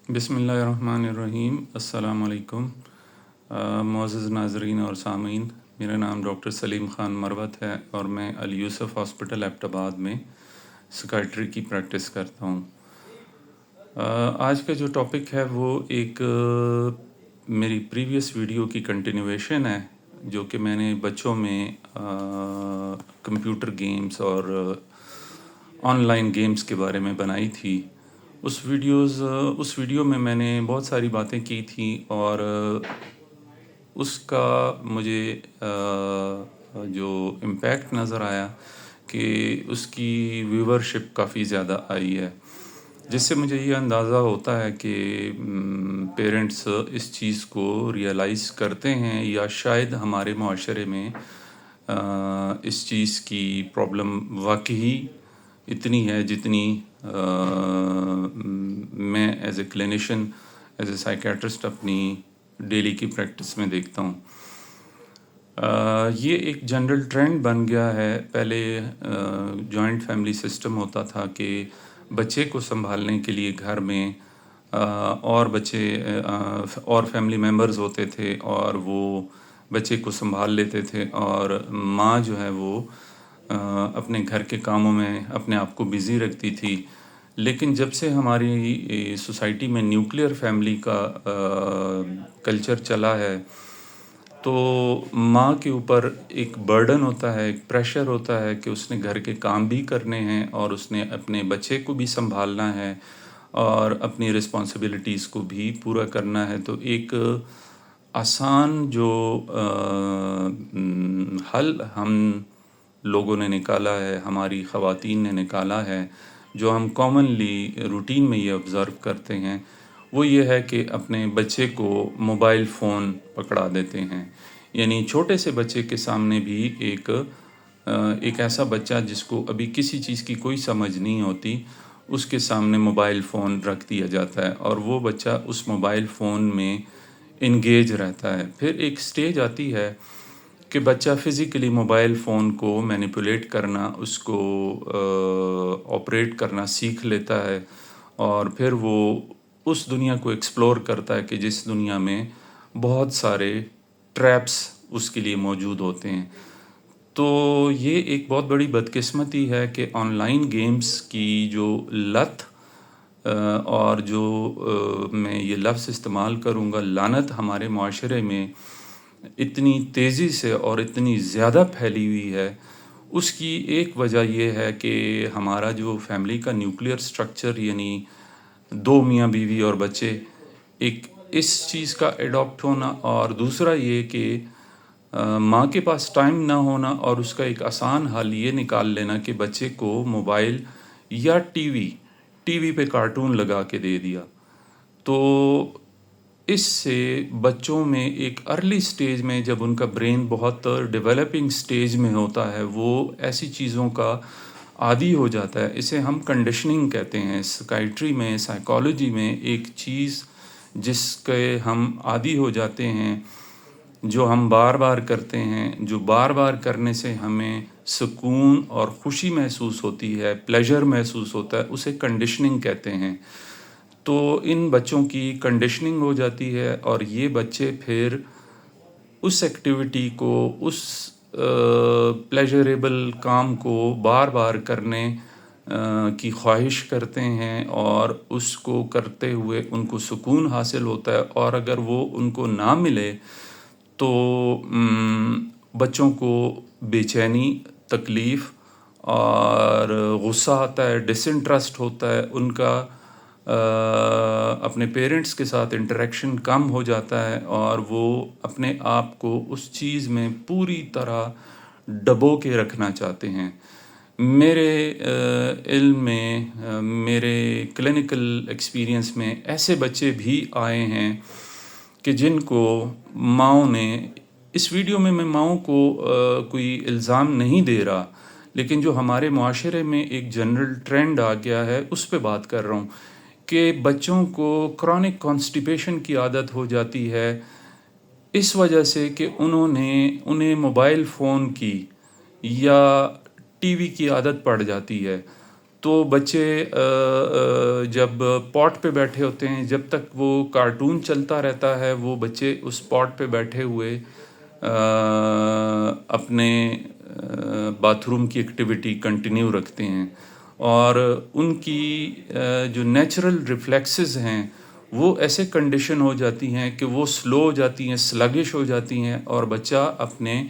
بسم اللہ الرحمن الرحیم۔ السلام علیکم معزز ناظرین اور سامعین، میرا نام ڈاکٹر سلیم خان مروت ہے اور میں الیوسف ہاسپٹل ایبٹ آباد میں سکائٹری کی پریکٹس کرتا ہوں۔ آج کا جو ٹاپک ہے وہ ایک میری پریویس ویڈیو کی کنٹینیویشن ہے جو کہ میں نے بچوں میں کمپیوٹر گیمز اور آن لائن گیمز کے بارے میں بنائی تھی۔ اس ویڈیو میں میں نے بہت ساری باتیں کی تھیں اور اس کا مجھے جو امپیکٹ نظر آیا کہ اس کی ویورشپ کافی زیادہ آئی ہے، جس سے مجھے یہ اندازہ ہوتا ہے کہ پیرنٹس اس چیز کو ریئلائز کرتے ہیں یا شاید ہمارے معاشرے میں اس چیز کی پرابلم واقعی اتنی ہے جتنی میں as a clinician, as a psychiatrist اپنی ڈیلی کی پریکٹس میں دیکھتا ہوں۔ یہ ایک جنرل ٹرینڈ بن گیا ہے۔ پہلے جوائنٹ فیملی سسٹم ہوتا تھا کہ بچے کو سنبھالنے کے لیے گھر میں اور بچے اور فیملی ممبرز ہوتے تھے اور وہ بچے کو سنبھال لیتے تھے، اور ماں جو ہے وہ اپنے گھر کے کاموں میں اپنے آپ کو بزی رکھتی تھی۔ لیکن جب سے ہماری سوسائٹی میں نیوکلیئر فیملی کا کلچر چلا ہے تو ماں کے اوپر ایک برڈن ہوتا ہے، ایک پریشر ہوتا ہے کہ اس نے گھر کے کام بھی کرنے ہیں اور اس نے اپنے بچے کو بھی سنبھالنا ہے اور اپنی رسپانسبلٹیز کو بھی پورا کرنا ہے۔ تو ایک آسان جو حل ہم لوگوں نے نکالا ہے، ہماری خواتین نے نکالا ہے، جو ہم کامنلی روٹین میں یہ آبزرو کرتے ہیں، وہ یہ ہے کہ اپنے بچے کو موبائل فون پکڑا دیتے ہیں۔ یعنی چھوٹے سے بچے کے سامنے بھی ایک ایسا بچہ جس کو ابھی کسی چیز کی کوئی سمجھ نہیں ہوتی، اس کے سامنے موبائل فون رکھ دیا جاتا ہے اور وہ بچہ اس موبائل فون میں انگیج رہتا ہے۔ پھر ایک سٹیج آتی ہے کہ بچہ فزیکلی موبائل فون کو مینیپولیٹ کرنا، اس کو آپریٹ کرنا سیکھ لیتا ہے، اور پھر وہ اس دنیا کو ایکسپلور کرتا ہے کہ جس دنیا میں بہت سارے ٹریپس اس کے لیے موجود ہوتے ہیں۔ تو یہ ایک بہت بڑی بدقسمتی ہے کہ آن لائن گیمز کی جو لت اور جو میں یہ لفظ استعمال کروں گا لعنت ہمارے معاشرے میں اتنی تیزی سے اور اتنی زیادہ پھیلی ہوئی ہے، اس کی ایک وجہ یہ ہے کہ ہمارا جو فیملی کا نیوکلیئر سٹرکچر، یعنی دو میاں بیوی اور بچے، ایک اس چیز کا ایڈاپٹ ہونا، اور دوسرا یہ کہ ماں کے پاس ٹائم نہ ہونا، اور اس کا ایک آسان حل یہ نکال لینا کہ بچے کو موبائل یا ٹی وی پہ کارٹون لگا کے دے دیا۔ تو اس سے بچوں میں ایک ارلی سٹیج میں، جب ان کا برین بہت ڈیولپنگ سٹیج میں ہوتا ہے، وہ ایسی چیزوں کا عادی ہو جاتا ہے۔ اسے ہم کنڈیشننگ کہتے ہیں۔ سائیکائٹری میں، سائیکالوجی میں ایک چیز جس کے ہم عادی ہو جاتے ہیں، جو ہم بار بار کرتے ہیں، جو بار بار کرنے سے ہمیں سکون اور خوشی محسوس ہوتی ہے، پلیجر محسوس ہوتا ہے، اسے کنڈیشننگ کہتے ہیں۔ تو ان بچوں کی کنڈیشننگ ہو جاتی ہے اور یہ بچے پھر اس ایکٹیویٹی کو، اس پلیجریبل کام کو بار بار کرنے کی خواہش کرتے ہیں، اور اس کو کرتے ہوئے ان کو سکون حاصل ہوتا ہے، اور اگر وہ ان کو نہ ملے تو بچوں کو بے چینی، تکلیف اور غصہ آتا ہے، ڈس انٹرسٹ ہوتا ہے، ان کا اپنے پیرنٹس کے ساتھ انٹریکشن کم ہو جاتا ہے، اور وہ اپنے آپ کو اس چیز میں پوری طرح ڈبو کے رکھنا چاہتے ہیں۔ میرے علم میں، میرے کلینکل ایکسپیرینس میں ایسے بچے بھی آئے ہیں کہ جن کو ماؤں نے، اس ویڈیو میں ماؤں کو کوئی الزام نہیں دے رہا، لیکن جو ہمارے معاشرے میں ایک جنرل ٹرینڈ آ گیا ہے اس پہ بات کر رہا ہوں کہ بچوں کو کرونک کانسٹیپیشن کی عادت ہو جاتی ہے، اس وجہ سے کہ انہیں موبائل فون کی یا ٹی وی کی عادت پڑ جاتی ہے۔ تو بچے جب پاٹ پہ بیٹھے ہوتے ہیں، جب تک وہ کارٹون چلتا رہتا ہے وہ بچے اس پاٹ پہ بیٹھے ہوئے اپنے باتھ روم کی ایکٹیویٹی کنٹینیو رکھتے ہیں، اور ان کی جو نیچرل ریفلیکسز ہیں وہ ایسے کنڈیشن ہو جاتی ہیں کہ وہ سلو ہو جاتی ہیں، سلگش ہو جاتی ہیں، اور بچہ اپنے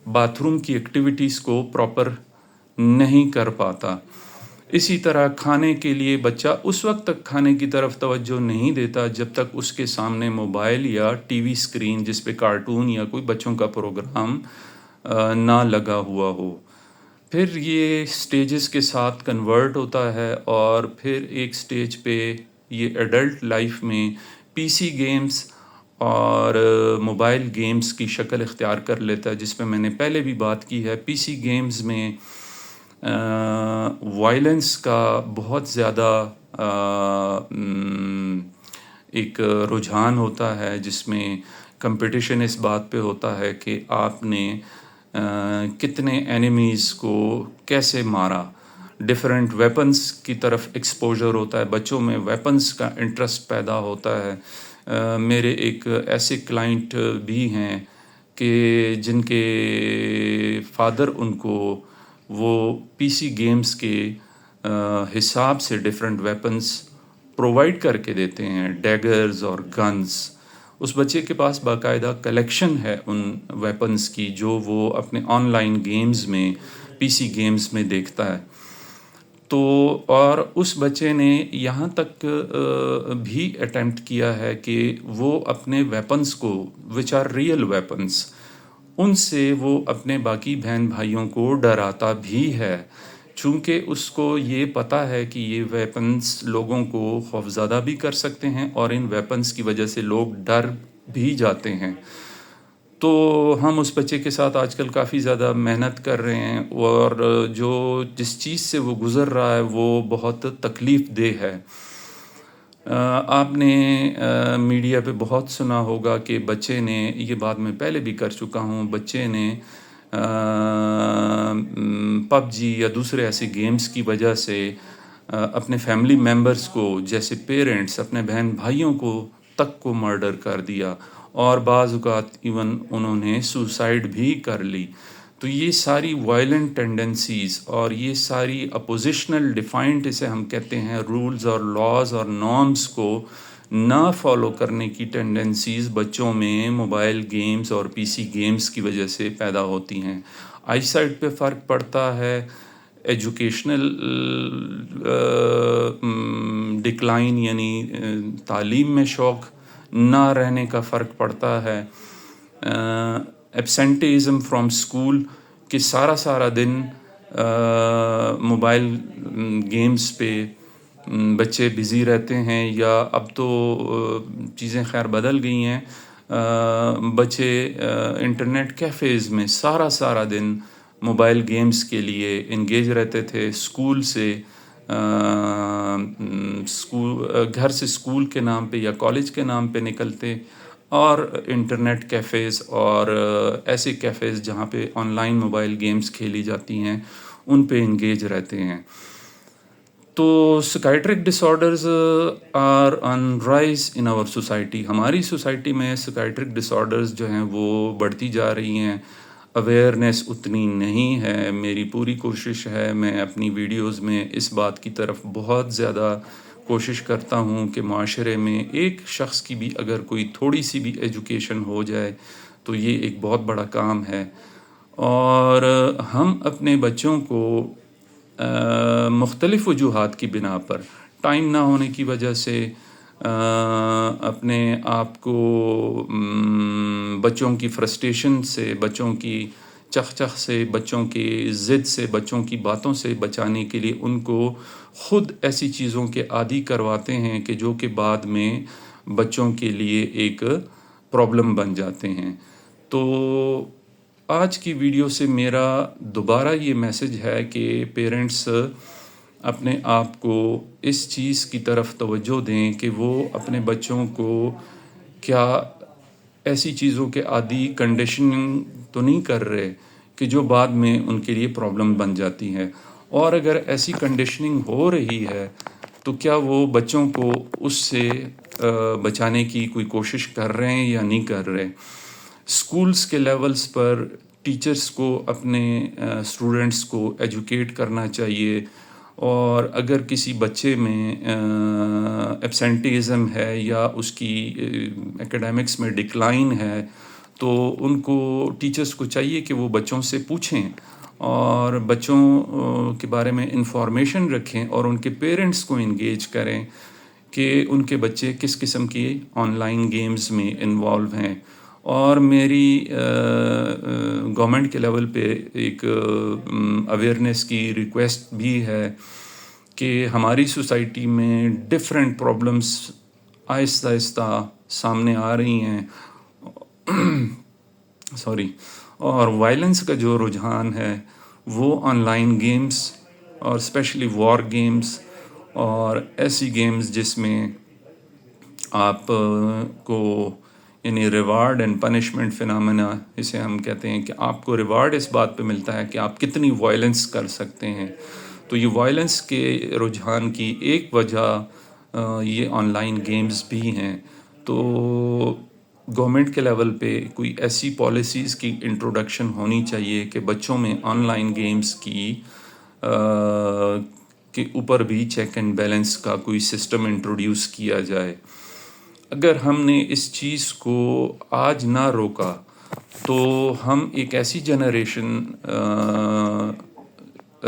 باتھ روم کی ایکٹیویٹیز کو پراپر نہیں کر پاتا۔ اسی طرح کھانے کے لیے بچہ اس وقت تک کھانے کی طرف توجہ نہیں دیتا جب تک اس کے سامنے موبائل یا ٹی وی اسکرین جس پہ کارٹون یا کوئی بچوں کا پروگرام نہ لگا ہوا ہو۔ پھر یہ سٹیجز کے ساتھ کنورٹ ہوتا ہے، اور پھر ایک سٹیج پہ یہ ایڈلٹ لائف میں پی سی گیمز اور موبائل گیمز کی شکل اختیار کر لیتا ہے، جس پہ میں نے پہلے بھی بات کی ہے۔ پی سی گیمز میں وائلنس کا بہت زیادہ ایک رجحان ہوتا ہے، جس میں کمپٹیشن اس بات پہ ہوتا ہے کہ آپ نے کتنے اینیمیز کو کیسے مارا، ڈیفرنٹ ویپنز کی طرف ایکسپوجر ہوتا ہے، بچوں میں ویپنز کا انٹرسٹ پیدا ہوتا ہے۔ میرے ایک ایسے کلائنٹ بھی ہیں کہ جن کے فادر ان کو وہ پی سی گیمز کے حساب سے ڈیفرنٹ ویپنز پرووائڈ کر کے دیتے ہیں، ڈیگرز اور گنز۔ اس بچے کے پاس باقاعدہ کلیکشن ہے ان ویپنز کی جو وہ اپنے آن لائن گیمز میں، پی سی گیمز میں دیکھتا ہے۔ تو اور اس بچے نے یہاں تک بھی اٹیمپٹ کیا ہے کہ وہ اپنے ویپنز کو وچ آر ریئل ویپنز، ان سے وہ اپنے باقی بہن بھائیوں کو ڈراتا بھی ہے، چونکہ اس کو یہ پتہ ہے کہ یہ ویپنز لوگوں کو خوفزدہ بھی کر سکتے ہیں، اور ان ویپنز کی وجہ سے لوگ ڈر بھی جاتے ہیں۔ تو ہم اس بچے کے ساتھ آج کل کافی زیادہ محنت کر رہے ہیں، اور جس چیز سے وہ گزر رہا ہے وہ بہت تکلیف دہ ہے۔ آپ نے میڈیا پہ بہت سنا ہوگا کہ بچے نے، یہ بات میں پہلے بھی کر چکا ہوں، بچے نے پب جی یا دوسرے ایسے گیمز کی وجہ سے اپنے فیملی ممبرز کو، جیسے پیرنٹس، اپنے بہن بھائیوں کو تک کو مرڈر کر دیا، اور بعض اوقات ایون انہوں نے سوسائڈ بھی کر لی۔ تو یہ ساری وائلنٹ ٹینڈنسیز اور یہ ساری اپوزیشنل ڈیفائنٹ اسے ہم کہتے ہیں، رولز اور لاز اور نارمز کو نہ فالو کرنے کی ٹینڈنسیز بچوں میں موبائل گیمز اور پی سی گیمز کی وجہ سے پیدا ہوتی ہیں۔ آئی سائٹ پہ فرق پڑتا ہے، ایجوکیشنل ڈکلائن یعنی تعلیم میں شوق نہ رہنے کا فرق پڑتا ہے، ایبسینٹیزم فرام اسکول کہ سارا دن موبائل گیمز پہ بچے بزی رہتے ہیں، یا اب تو چیزیں خیر بدل گئی ہیں، بچے انٹرنیٹ کیفیز میں سارا دن موبائل گیمز کے لیے انگیج رہتے تھے۔ گھر سے اسکول کے نام پہ یا کالج کے نام پہ نکلتے، اور انٹرنیٹ کیفیز اور ایسے کیفیز جہاں پہ آن لائن موبائل گیمز کھیلی جاتی ہیں ان پہ انگیج رہتے ہیں۔ تو psychiatric disorders are on rise in our society. ہماری سوسائٹی میں سکائٹرک ڈس آرڈرز جو ہیں وہ بڑھتی جا رہی ہیں، اویئرنیس اتنی نہیں ہے۔ میری پوری کوشش ہے، میں اپنی ویڈیوز میں اس بات کی طرف بہت زیادہ کوشش کرتا ہوں کہ معاشرے میں ایک شخص کی بھی اگر کوئی تھوڑی سی بھی ایجوکیشن ہو جائے تو یہ ایک بہت بڑا کام ہے۔ اور ہم اپنے بچوں کو مختلف وجوہات کی بنا پر، ٹائم نہ ہونے کی وجہ سے، اپنے آپ کو بچوں کی فرسٹریشن سے، بچوں کی چخ سے، بچوں کی ضد سے، بچوں کی باتوں سے بچانے کے لیے ان کو خود ایسی چیزوں کے عادی کرواتے ہیں کہ جو کہ بعد میں بچوں کے لیے ایک پرابلم بن جاتے ہیں۔ تو آج کی ویڈیو سے میرا دوبارہ یہ میسج ہے کہ پیرنٹس اپنے آپ کو اس چیز کی طرف توجہ دیں کہ وہ اپنے بچوں کو کیا ایسی چیزوں کے عادی کنڈیشننگ تو نہیں کر رہے کہ جو بعد میں ان کے لیے پرابلم بن جاتی ہے۔ اور اگر ایسی کنڈیشننگ ہو رہی ہے تو کیا وہ بچوں کو اس سے بچانے کی کوئی کوشش کر رہے ہیں یا نہیں کر رہے. اسکولس کے لیولس پر ٹیچرس کو اپنے اسٹوڈنٹس کو ایجوکیٹ کرنا چاہیے، اور اگر کسی بچے میں ایبسینٹیزم ہے یا اس کی ایکڈیمکس میں ڈکلائن ہے تو ان کو ٹیچرس کو چاہیے کہ وہ بچوں سے پوچھیں اور بچوں کے بارے میں انفارمیشن رکھیں اور ان کے پیرنٹس کو انگیج کریں کہ ان کے بچے کس قسم کی آن لائن گیمز میں انوالو ہیں. اور میری گورنمنٹ کے لیول پہ ایک اویئرنیس کی ریکویسٹ بھی ہے کہ ہماری سوسائٹی میں ڈفرینٹ پرابلمس آہستہ آہستہ سامنے آ رہی ہیں اور وائلنس کا جو رجحان ہے وہ آن لائن گیمز اور اسپیشلی وار گیمز اور ایسی گیمز جس میں آپ کو یعنی ریوارڈ اینڈ پنشمنٹ فنامنا اسے ہم کہتے ہیں کہ آپ کو ریوارڈ اس بات پہ ملتا ہے کہ آپ کتنی وائلنس کر سکتے ہیں. تو یہ وائلنس کے رجحان کی ایک وجہ یہ آن لائن گیمز بھی ہیں. تو گورنمنٹ کے لیول پہ کوئی ایسی پالیسیز کی انٹروڈکشن ہونی چاہیے کہ بچوں میں آن لائن گیمز کی کے اوپر بھی چیک اینڈ بیلنس کا کوئی سسٹم انٹروڈیوس کیا جائے. اگر ہم نے اس چیز کو آج نہ روکا تو ہم ایک ایسی جنریشن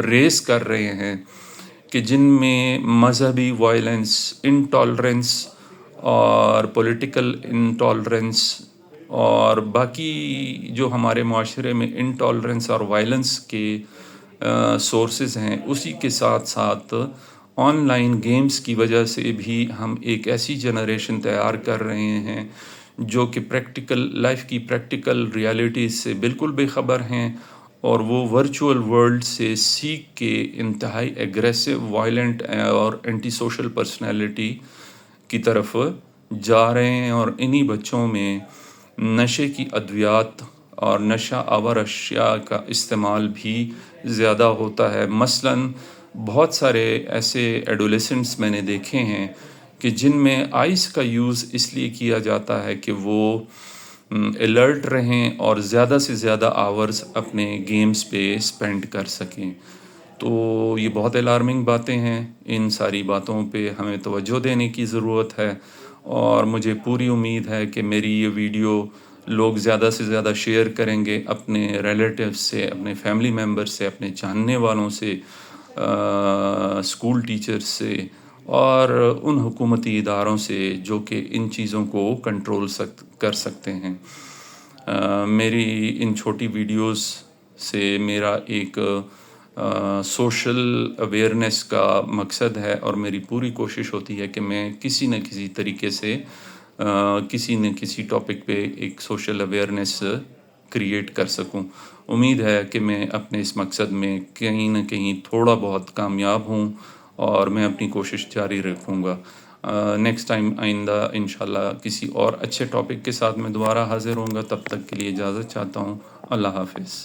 ریز کر رہے ہیں کہ جن میں مذہبی وائلنس، انٹالرنس اور پولیٹیکل انٹالرنس اور باقی جو ہمارے معاشرے میں انٹالرنس اور وائلنس کے سورسز ہیں، اسی کے ساتھ ساتھ آن لائن گیمز کی وجہ سے بھی ہم ایک ایسی جنریشن تیار کر رہے ہیں جو کہ پریکٹیکل لائف کی پریکٹیکل ریالٹیز سے بالکل بے خبر ہیں، اور وہ ورچوئل ورلڈ سے سیکھ کے انتہائی ایگریسو، وائلنٹ اور اینٹی سوشل پرسنالٹی کی طرف جا رہے ہیں. اور انہی بچوں میں نشے کی ادویات اور نشہ آور اشیاء کا استعمال بھی زیادہ ہوتا ہے. مثلاً بہت سارے ایسے ایڈولیسنٹس میں نے دیکھے ہیں کہ جن میں آئس کا یوز اس لیے کیا جاتا ہے کہ وہ الرٹ رہیں اور زیادہ سے زیادہ آورز اپنے گیمز پہ اسپینڈ کر سکیں. تو یہ بہت الارمنگ باتیں ہیں. ان ساری باتوں پہ ہمیں توجہ دینے کی ضرورت ہے، اور مجھے پوری امید ہے کہ میری یہ ویڈیو لوگ زیادہ سے زیادہ شیئر کریں گے اپنے ریلیٹیوز سے، اپنے فیملی ممبر سے، اپنے جاننے والوں سے، اسکول ٹیچرز سے اور ان حکومتی اداروں سے جو کہ ان چیزوں کو کنٹرول کر سکتے ہیں. میری ان چھوٹی ویڈیوز سے میرا ایک سوشل اویئرنیس کا مقصد ہے، اور میری پوری کوشش ہوتی ہے کہ میں کسی نہ کسی طریقے سے کسی نہ کسی ٹاپک پہ ایک سوشل اویئرنیس کریٹ کر سکوں. امید ہے کہ میں اپنے اس مقصد میں کہیں نہ کہیں تھوڑا بہت کامیاب ہوں، اور میں اپنی کوشش جاری رکھوں گا. نیکسٹ ٹائم آئندہ انشاءاللہ کسی اور اچھے ٹاپک کے ساتھ میں دوبارہ حاضر ہوں گا. تب تک کے لیے اجازت چاہتا ہوں. اللہ حافظ.